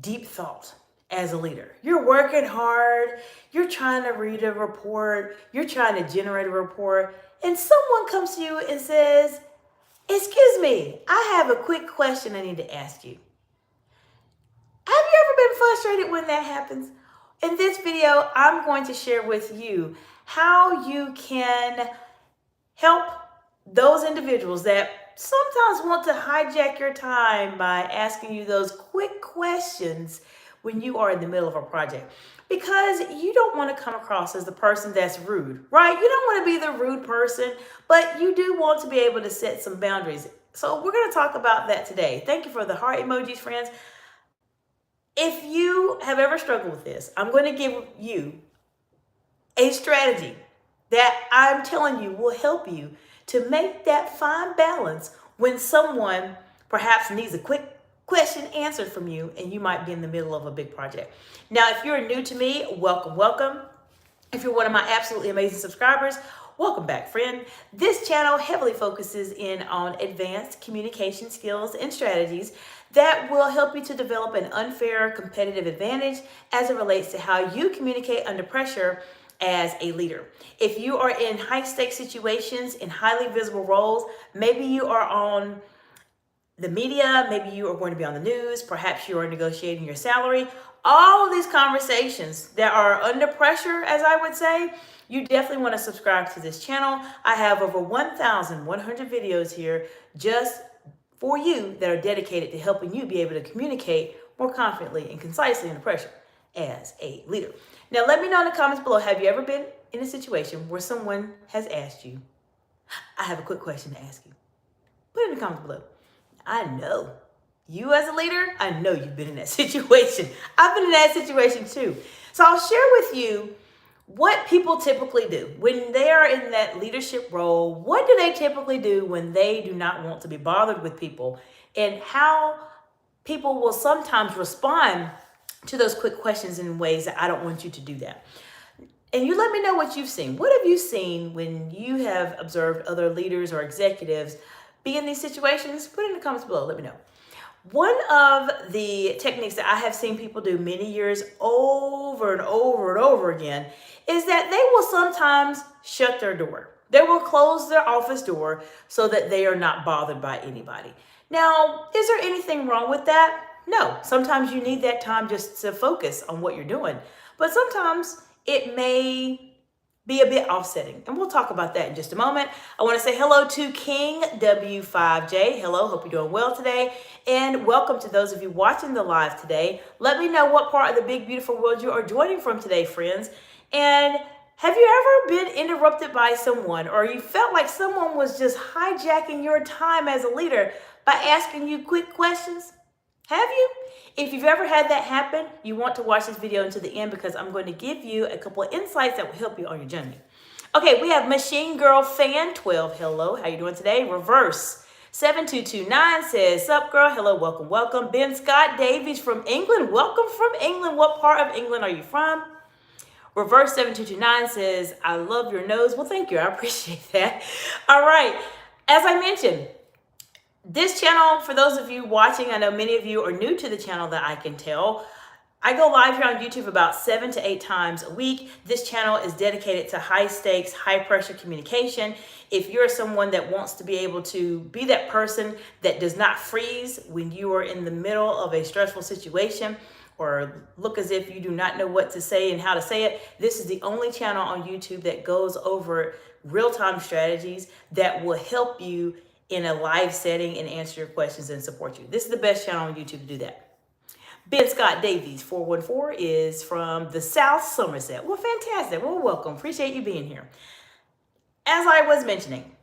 deep thought as a leader. You're working hard, you're trying to read a report, you're trying to generate a report, and someone comes to you and says, "Excuse me, I have a quick question I need to ask you." Have you ever been frustrated when that happens? In this video, I'm going to share with you how you can help those individuals that sometimes want to hijack your time by asking you those quick questions when you are in the middle of a project. Because you don't want to come across as the person that's rude, right? You don't want to be the rude person, but you do want to be able to set some boundaries. So we're going to talk about that today. Thank you for the heart emojis, friends. If you have ever struggled with this, I'm going to give you a strategy that I'm telling you will help you to make that fine balance when someone perhaps needs a quick question answered from you and you might be in the middle of a big project. Now, if you're new to me, welcome, welcome. If you're one of my absolutely amazing subscribers, welcome back, friend. This channel heavily focuses in on advanced communication skills and strategies that will help you to develop an unfair competitive advantage as it relates to how you communicate under pressure as a leader. If you are in high stakes situations, in highly visible roles, maybe you are on the media, maybe you are going to be on the news, perhaps you are negotiating your salary, all of these conversations that are under pressure, as I would say, you definitely want to subscribe to this channel. I have over 1,100 videos here just for you that are dedicated to helping you be able to communicate more confidently and concisely under pressure as a leader. Now, let me know in the comments below, have you ever been in a situation where someone has asked you, "I have a quick question to ask you"? Put it in the comments below. I know you as a leader, I know you've been in that situation. I've been in that situation too. So I'll share with you what people typically do when they are in that leadership role. What do they typically do when they do not want to be bothered with people, and how people will sometimes respond to those quick questions in ways that I don't want you to do that. And you let me know what you've seen. What have you seen when you have observed other leaders or executives be in these situations? Put it in the comments below. Let me know. One of the techniques that I have seen people do many years over and over and over again is that they will sometimes shut their door. They will close their office door so that they are not bothered by anybody. Now, is there anything wrong with that? No. Sometimes you need that time just to focus on what you're doing. But sometimes it may be a bit offsetting. And we'll talk about that in just a moment. I want to say hello to King W5J. Hello, hope you're doing well today. And welcome to those of you watching the live today. Let me know what part of the big, beautiful world you are joining from today, friends. And have you ever been interrupted by someone, or you felt like someone was just hijacking your time as a leader by asking you quick questions? Have you? If you've ever had that happen, you want to watch this video until the end, because I'm going to give you a couple of insights that will help you on your journey. Okay, we have Machine Girl Fan 12. Hello, how you doing today? Reverse 7229 says, "Sup, girl?" Hello, welcome, welcome. Ben Scott Davies from England. Welcome from England. What part of England are you from? Reverse 7229 says, "I love your nose." Well, thank you. I appreciate that. All right. As I mentioned, this channel, for those of you watching, I know many of you are new to the channel, that I can tell. I go live here on YouTube about 7 to 8 times a week. This channel is dedicated to high stakes, high pressure communication. If you're someone that wants to be able to be that person that does not freeze when you are in the middle of a stressful situation, or look as if you do not know what to say and how to say it, this is the only channel on YouTube that goes over real-time strategies that will help you in a live setting and answer your questions and support you. This is the best channel on YouTube to do that. Ben Scott Davies 414 is from the South Somerset. Well, fantastic. Well, welcome. Appreciate you being here. As I was mentioning,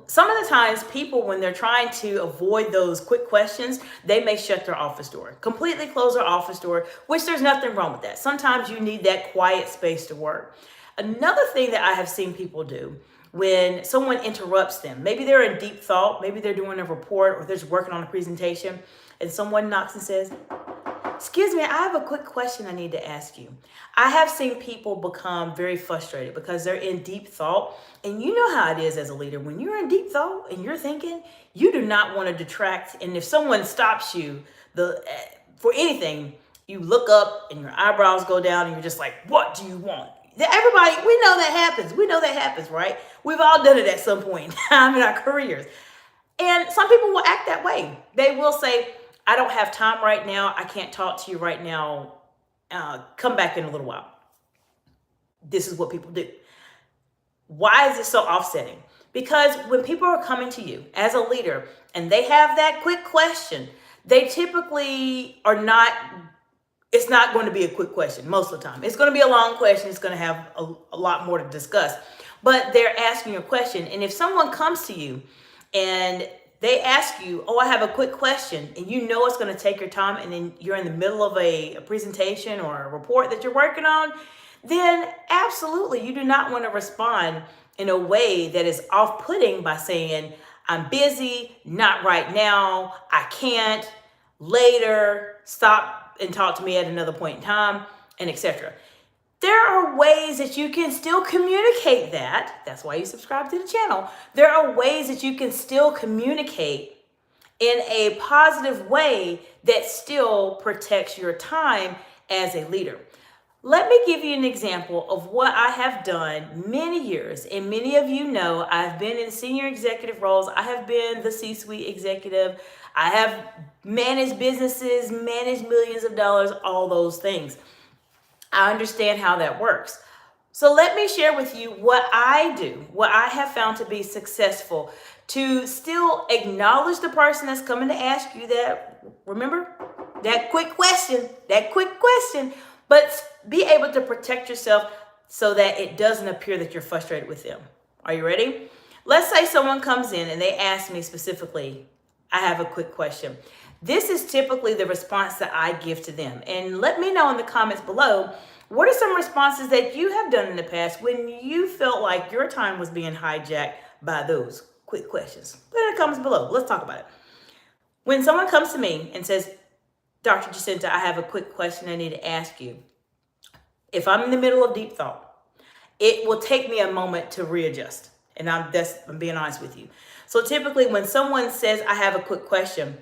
some of the times people, when they're trying to avoid those quick questions, they may shut their office door, completely close their office door, which there's nothing wrong with that. Sometimes you need that quiet space to work. Another thing that I have seen people do when someone interrupts them, maybe they're in deep thought, maybe they're doing a report or they're just working on a presentation, and someone knocks and says, "Excuse me, I have a quick question I need to ask you." I have seen people become very frustrated because they're in deep thought. And you know how it is as a leader. When you're in deep thought and you're thinking, you do not want to detract. And if someone stops you, for anything, you look up and your eyebrows go down and you're just like, what do you want? Everybody, we know that happens. We know that happens, right? We've all done it at some point in time in our careers. And some people will act that way. They will say, I don't have time right now. I can't talk to you right now. Come back in a little while. This is what people do. Why is it so offsetting? Because when people are coming to you as a leader and they have that quick question, they typically are not, it's not going to be a quick question most of the time. It's going to be a long question. It's going to have a lot more to discuss. But they're asking you a question. And if someone comes to you and they ask you, oh, I have a quick question, and you know it's going to take your time, and then you're in the middle of a presentation or a report that you're working on, then absolutely you do not want to respond in a way that is off-putting by saying, I'm busy, not right now, I can't, later, stop and talk to me at another point in time, and etc. There are ways that you can still communicate that. That's why you subscribe to the channel. There are ways that you can still communicate in a positive way that still protects your time as a leader. Let me give you an example of what I have done many years, and many of you know I've been in senior executive roles. I have been the C-suite executive. I have managed businesses, managed millions of dollars, all those things. I understand how that works. So let me share with you what I do, what I have found to be successful to still acknowledge the person that's coming to ask you that, remember, that quick question, but be able to protect yourself so that it doesn't appear that you're frustrated with them. Are you ready? Let's say someone comes in and they ask me specifically, I have a quick question. This is typically the response that I give to them. And let me know in the comments below, what are some responses that you have done in the past when you felt like your time was being hijacked by those quick questions? Put it in the comments below. Let's talk about it. When someone comes to me and says, Dr. Jacinta, I have a quick question I need to ask you. If I'm in the middle of deep thought, it will take me a moment to readjust. And I'm being honest with you. So typically when someone says, I have a quick question,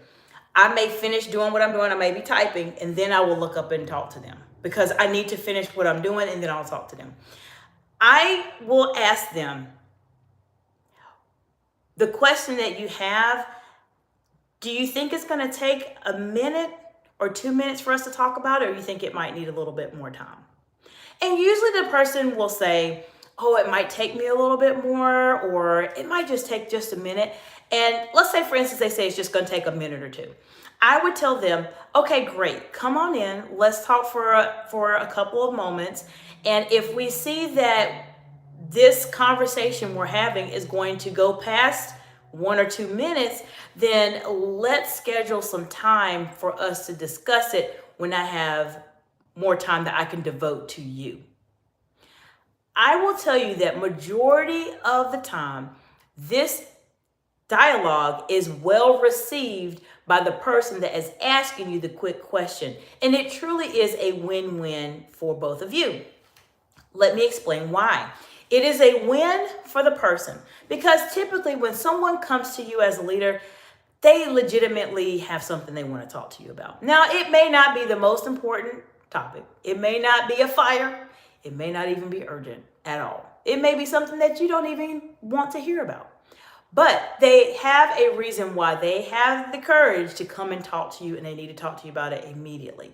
I may finish doing what I'm doing. I may be typing, and then I will look up and talk to them because I need to finish what I'm doing, and then I'll talk to them. I will ask them the question that you have. Do you think it's going to take a minute or 2 minutes for us to talk about it, or you think it might need a little bit more time? And usually the person will say, oh, it might take me a little bit more, or it might just take just a minute. And let's say, for instance, they say it's just going to take a minute or two. I would tell them, okay, great, come on in. Let's talk for a couple of moments. And if we see that this conversation we're having is going to go past 1 or 2 minutes, then let's schedule some time for us to discuss it when I have more time that I can devote to you. I will tell you that majority of the time, this dialogue is well received by the person that is asking you the quick question. And it truly is a win-win for both of you. Let me explain why. It is a win for the person because typically when someone comes to you as a leader, they legitimately have something they want to talk to you about. Now, it may not be the most important topic. It may not be a fire. It may not even be urgent at all. It may be something that you don't even want to hear about. But they have a reason why they have the courage to come and talk to you, and they need to talk to you about it immediately.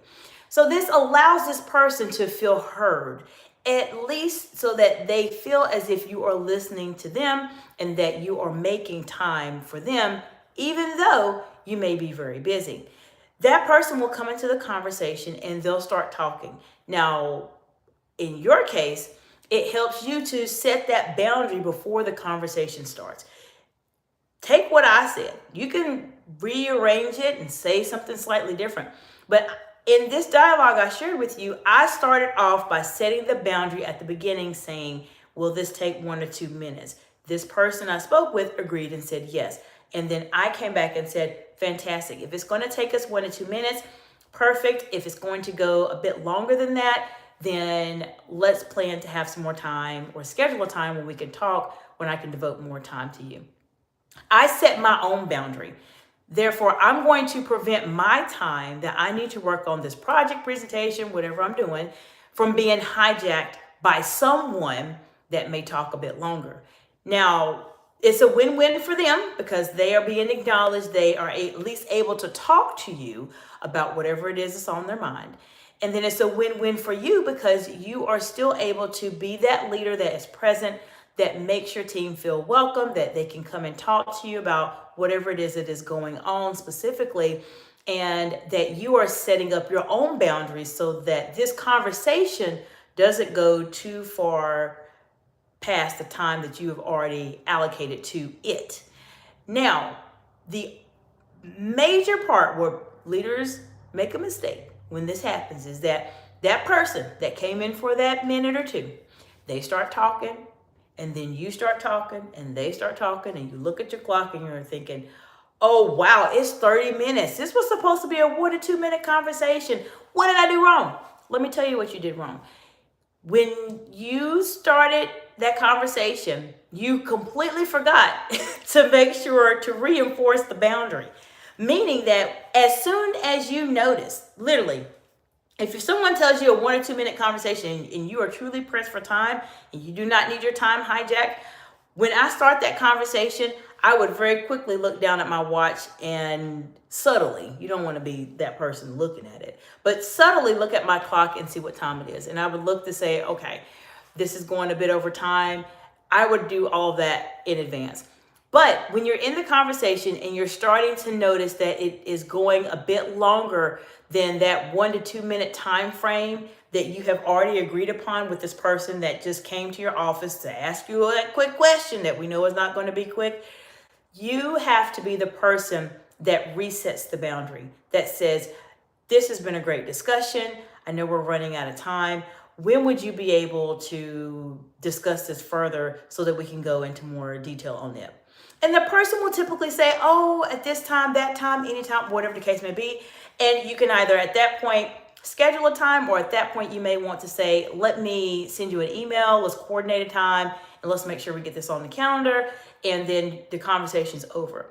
So this allows this person to feel heard, at least so that they feel as if you are listening to them and that you are making time for them, even though you may be very busy. That person will come into the conversation and they'll start talking. Now, in your case, it helps you to set that boundary before the conversation starts. Take what I said. You can rearrange it and say something slightly different. But in this dialogue I shared with you, I started off by setting the boundary at the beginning saying, will this take 1 or 2 minutes? This person I spoke with agreed and said yes. And then I came back and said, fantastic. If it's going to take us 1 or 2 minutes, perfect. If it's going to go a bit longer than that, then let's plan to have some more time or schedule a time when we can talk, when I can devote more time to you. I set my own boundary. Therefore, I'm going to prevent my time that I need to work on this project, presentation, whatever I'm doing, from being hijacked by someone that may talk a bit longer. Now, it's a win-win for them because they are being acknowledged. They are at least able to talk to you about whatever it is that's on their mind. And then it's a win-win for you because you are still able to be that leader that is present, that makes your team feel welcome, that they can come and talk to you about whatever it is that is going on specifically, and that you are setting up your own boundaries so that this conversation doesn't go too far past the time that you have already allocated to it. Now, the major part where leaders make a mistake when this happens is that that person that came in for that minute or two, they start talking, and then you start talking, and they start talking, and you look at your clock and you're thinking, oh wow, it's 30 minutes. This was supposed to be a 1 to 2 minute conversation. What did I do wrong? Let me tell you what you did wrong. When you started that conversation, you completely forgot to make sure to reinforce the boundary. Meaning that as soon as you notice, literally, if someone tells you a 1 or 2 minute conversation and you are truly pressed for time and you do not need your time hijacked, when I start that conversation, I would very quickly look down at my watch and subtly, you don't want to be that person looking at it, but subtly look at my clock and see what time it is. And I would look to say, okay, this is going a bit over time. I would do all that in advance. But when you're in the conversation and you're starting to notice that it is going a bit longer than that 1 to 2 minute time frame that you have already agreed upon with this person that just came to your office to ask you a quick question that we know is not going to be quick, you have to be the person that resets the boundary, that says, this has been a great discussion. I know we're running out of time. When would you be able to discuss this further so that we can go into more detail on it? And the person will typically say, oh, at this time, that time, anytime, whatever the case may be. And you can either at that point schedule a time, or at that point you may want to say, let me send you an email, let's coordinate a time, and let's make sure we get this on the calendar, and then the conversation's over.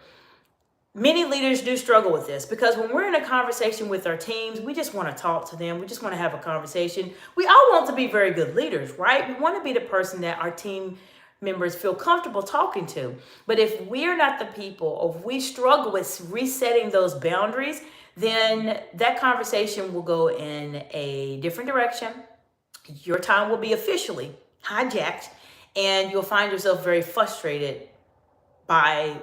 Many leaders do struggle with this because when we're in a conversation with our teams, we just want to talk to them. We just want to have a conversation. We all want to be very good leaders, right? We want to be the person that our team members feel comfortable talking to. But if we're not the people, or if we struggle with resetting those boundaries, then that conversation will go in a different direction. Your time will be officially hijacked, and you'll find yourself very frustrated by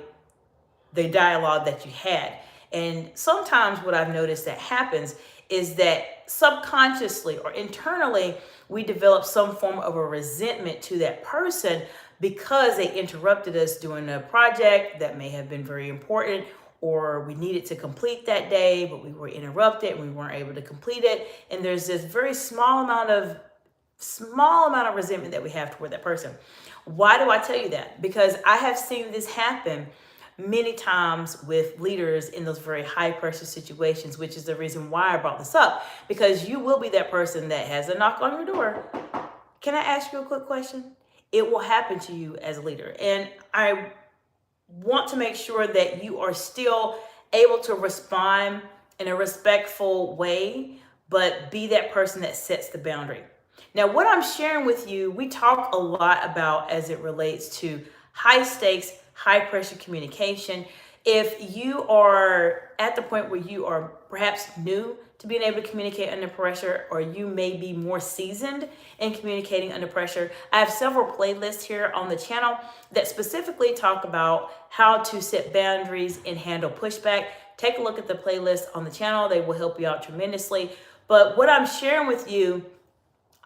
the dialogue that you had. And sometimes what I've noticed that happens is that subconsciously or internally, we develop some form of a resentment to that person because they interrupted us doing a project that may have been very important, or we needed to complete that day, but we were interrupted and we weren't able to complete it. And there's this very small amount of resentment that we have toward that person. Why do I tell you that? Because I have seen this happen many times with leaders in those very high pressure situations, which is the reason why I brought this up, because you will be that person that has a knock on your door. Can I ask you a quick question? It will happen to you as a leader. And I want to make sure that you are still able to respond in a respectful way, but be that person that sets the boundary. Now, what I'm sharing with you, we talk a lot about as it relates to high stakes, high pressure communication. If you are at the point where you are perhaps new to being able to communicate under pressure, or you may be more seasoned in communicating under pressure, I have several playlists here on the channel that specifically talk about how to set boundaries and handle pushback. Take a look at the playlist on the channel. They will help you out tremendously. But what I'm sharing with you,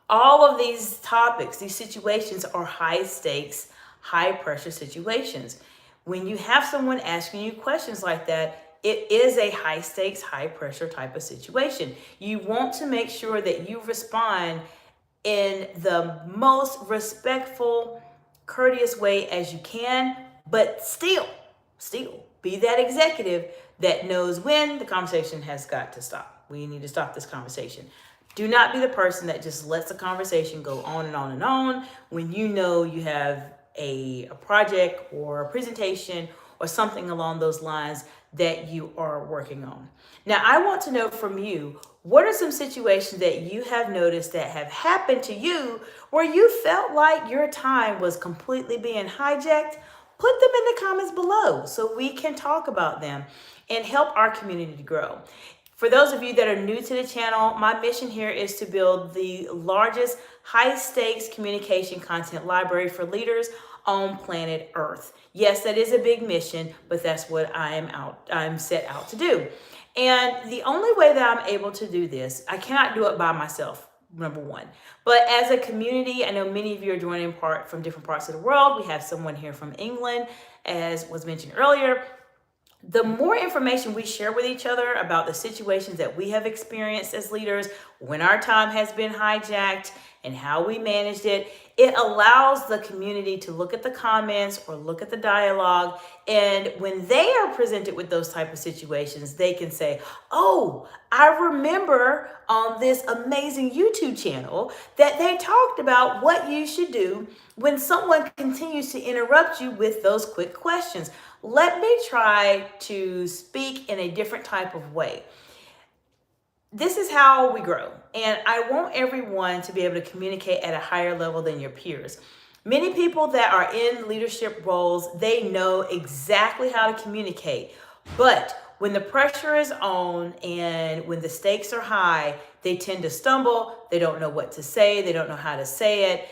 all of these topics, these situations are high stakes, high pressure situations. When you have someone asking you questions like that, it is a high stakes, high pressure type of situation. You want to make sure that you respond in the most respectful, courteous way as you can, but still be that executive that knows when the conversation has got to stop. We need to stop this conversation. Do not be the person that just lets the conversation go on and on and on when you know you have a project or a presentation or something along those lines that you are working on. Now, I want to know from you, what are some situations that you have noticed that have happened to you where you felt like your time was completely being hijacked? Put them in the comments below so we can talk about them and help our community to grow. For those of you that are new to the channel, my mission here is to build the largest high stakes communication content library for leaders on planet Earth. Yes, that is a big mission, but that's what I'm set out to do. And the only way that I'm able to do this, I cannot do it by myself, number one. But as a community, I know many of you are joining part from different parts of the world. We have someone here from England, as was mentioned earlier. The more information we share with each other about the situations that we have experienced as leaders, when our time has been hijacked and how we managed it, it allows the community to look at the comments or look at the dialogue. And when they are presented with those type of situations, they can say, oh, I remember on this amazing YouTube channel that they talked about what you should do when someone continues to interrupt you with those quick questions. Let me try to speak in a different type of way. This is how we grow, and I want everyone to be able to communicate at a higher level than your peers. Many people that are in leadership roles, they know exactly how to communicate, but when the pressure is on and when the stakes are high, they tend to stumble, they don't know what to say, they don't know how to say it,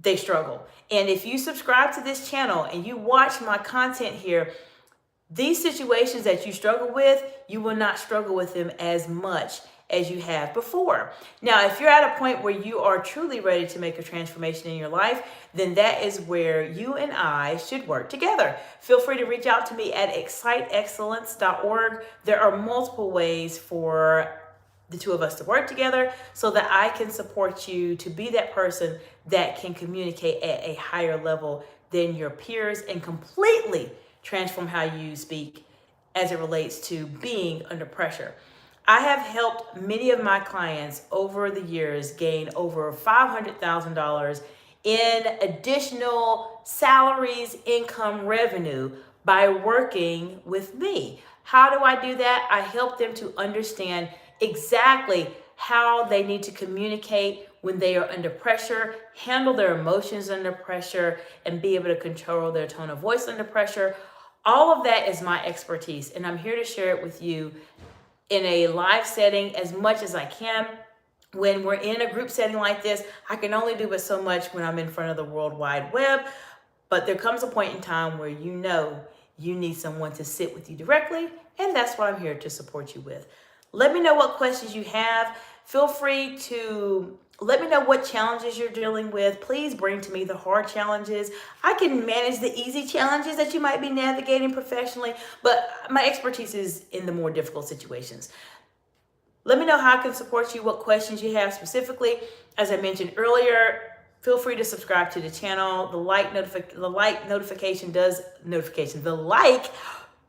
they struggle. And if you subscribe to this channel and you watch my content here, these situations that you struggle with, you will not struggle with them as much as you have before. Now, if you're at a point where you are truly ready to make a transformation in your life, then that is where you and I should work together. Feel free to reach out to me at exciteexcellence.org. There are multiple ways for the two of us to work together so that I can support you to be that person that can communicate at a higher level than your peers and completely transform how you speak as it relates to being under pressure. I have helped many of my clients over the years gain over $500,000 in additional salaries, income, revenue by working with me. How do I do that? I help them to understand exactly how they need to communicate when they are under pressure, handle their emotions under pressure, and be able to control their tone of voice under pressure. All of that is my expertise, and I'm here to share it with you in a live setting as much as I can. When we're in a group setting like this, I can only do but so much when I'm in front of the World Wide Web, but there comes a point in time where you know you need someone to sit with you directly, and that's what I'm here to support you with. Let me know what questions you have. Feel free to let me know what challenges you're dealing with. Please bring to me the hard challenges. I can manage the easy challenges that you might be navigating professionally, but my expertise is in the more difficult situations. Let me know how I can support you, what questions you have specifically. As I mentioned earlier, feel free to subscribe to the channel. The like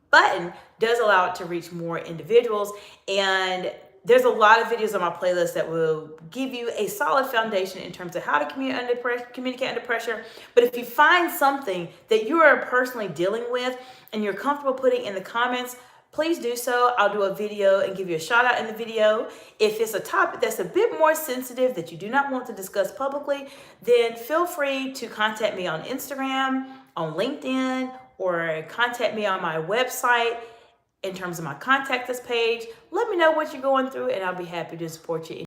button does allow it to reach more individuals, and there's a lot of videos on my playlist that will give you a solid foundation in terms of how to communicate under pressure. But if you find something that you are personally dealing with and you're comfortable putting in the comments, please do so. I'll do a video and give you a shout out in the video. If it's a topic that's a bit more sensitive that you do not want to discuss publicly, then feel free to contact me on Instagram, on LinkedIn, or contact me on my website in terms of my contact us page. Let me know what you're going through, and I'll be happy to support you.